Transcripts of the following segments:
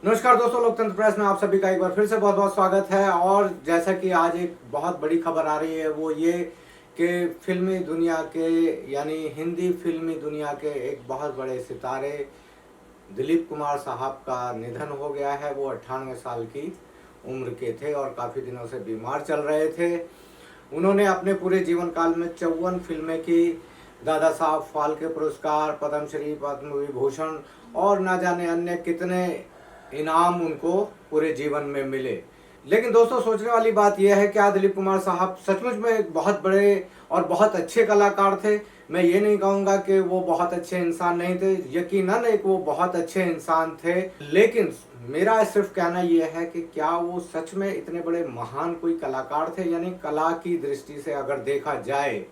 नमस्कार दोस्तों, लोकतंत्र प्रेस में आप सभी का एक बार फिर से बहुत बहुत स्वागत है। और जैसा कि आज एक बहुत बड़ी खबर आ रही है वो ये कि फिल्मी दुनिया के यानी हिंदी फिल्मी दुनिया के एक बहुत बड़े सितारे दिलीप कुमार साहब का निधन हो गया है। वो 98 साल की उम्र के थे और काफ़ी दिनों से बीमार चल रहे थे। उन्होंने अपने पूरे जीवन काल में 54 फिल्में की, दादा साहब फाल्के पुरस्कार, पद्मश्री, पद्म विभूषण और ना जाने अन्य कितने इनाम उनको पूरे जीवन में मिले। लेकिन दोस्तों, सोचने वाली बात यह है, क्या दिलीप कुमार साहब सचमुच में एक बहुत बड़े और बहुत अच्छे कलाकार थे? मैं ये नहीं कहूँगा कि वो बहुत अच्छे इंसान नहीं थे, यकीनन एक वो बहुत अच्छे इंसान थे। लेकिन मेरा सिर्फ कहना यह है कि क्या वो सच में इतने बड़े महान कोई कलाकार थे? यानी कला की दृष्टि से अगर देखा जाए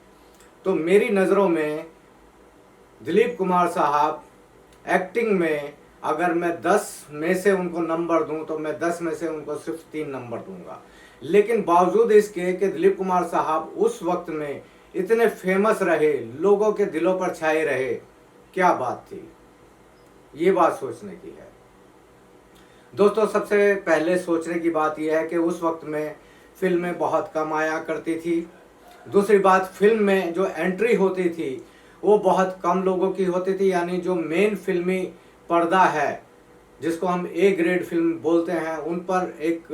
तो मेरी नज़रों में दिलीप कुमार साहब एक्टिंग में अगर मैं 10 में से उनको नंबर दूं तो मैं 10 में से उनको सिर्फ 3 नंबर दूंगा। लेकिन बावजूद इसके कि दिलीप कुमार साहब उस वक्त में इतने फेमस रहे, लोगों के दिलों पर छाए रहे, क्या बात थी? ये बात सोचने की है दोस्तों। सबसे पहले सोचने की बात यह है कि उस वक्त में फिल्में बहुत कम आया करती थी। दूसरी बात, फिल्म में जो एंट्री होती थी वो बहुत कम लोगों की होती थी। यानी जो मेन फिल्मी पर्दा है, जिसको हम ए ग्रेड फिल्म बोलते हैं, उन पर एक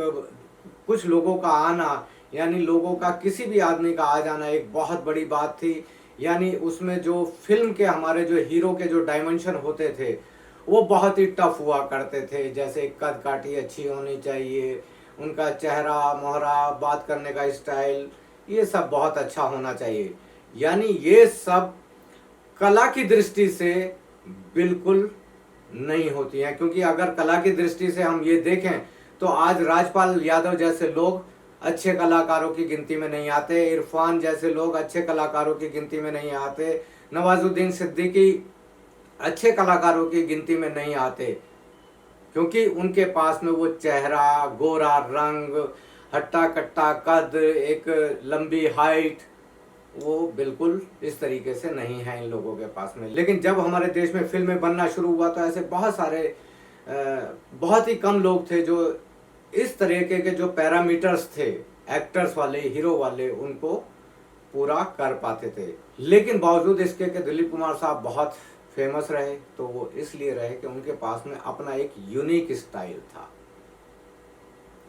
कुछ लोगों का आना, यानी लोगों का किसी भी आदमी का आ जाना एक बहुत बड़ी बात थी। यानी उसमें जो फिल्म के हमारे जो हीरो के जो डायमेंशन होते थे वो बहुत ही टफ हुआ करते थे। जैसे कद काठी अच्छी होनी चाहिए, उनका चेहरा मोहरा, बात करने का स्टाइल, ये सब बहुत अच्छा होना चाहिए। यानी ये सब कला की दृष्टि से बिल्कुल नहीं होती हैं। क्योंकि अगर कला की दृष्टि से हम ये देखें तो आज राजपाल यादव जैसे लोग अच्छे कलाकारों की गिनती में नहीं आते, इरफान जैसे लोग अच्छे कलाकारों की गिनती में नहीं आते, नवाजुद्दीन सिद्दीकी अच्छे कलाकारों की गिनती में नहीं आते। क्योंकि उनके पास में वो चेहरा, गोरा रंग, हट्टा कट्टा कद, एक लंबी हाइट, वो बिल्कुल इस तरीके से नहीं है इन लोगों के पास में। लेकिन जब हमारे देश में फिल्में बनना शुरू हुआ तो ऐसे बहुत सारे बहुत ही कम लोग थे जो इस तरीके के जो पैरामीटर्स थे एक्टर्स वाले, हीरो वाले, उनको पूरा कर पाते थे। लेकिन बावजूद इसके कि दिलीप कुमार साहब बहुत फेमस रहे, तो वो इसलिए रहे कि उनके पास में अपना एक यूनिक स्टाइल था।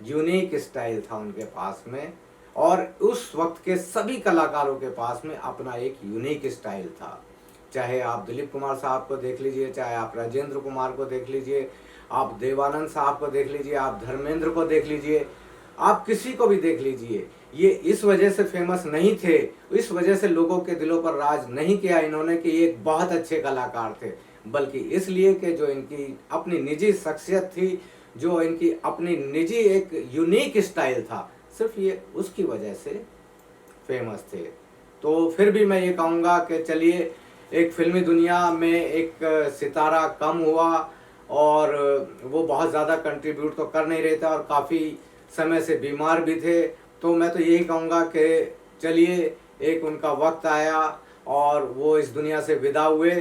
यूनिक स्टाइल था उनके पास में, और उस वक्त के सभी कलाकारों के पास में अपना एक यूनिक स्टाइल था। चाहे आप दिलीप कुमार साहब को देख लीजिए, चाहे आप राजेंद्र कुमार को देख लीजिए, आप देवानंद साहब को देख लीजिए, आप धर्मेंद्र को देख लीजिए, आप किसी को भी देख लीजिए, ये इस वजह से फेमस नहीं थे, इस वजह से लोगों के दिलों पर राज नहीं किया इन्होंने कि ये एक बहुत अच्छे कलाकार थे, बल्कि इसलिए कि जो इनकी अपनी निजी शख्सियत थी, जो इनकी अपनी निजी एक यूनिक स्टाइल था, सिर्फ ये उसकी वजह से फेमस थे। तो फिर भी मैं ये कहूँगा कि चलिए, एक फिल्मी दुनिया में एक सितारा कम हुआ और वो बहुत ज़्यादा कंट्रीब्यूट तो कर नहीं रहे थे और काफ़ी समय से बीमार भी थे। तो मैं तो यही कहूँगा कि चलिए, एक उनका वक्त आया और वो इस दुनिया से विदा हुए।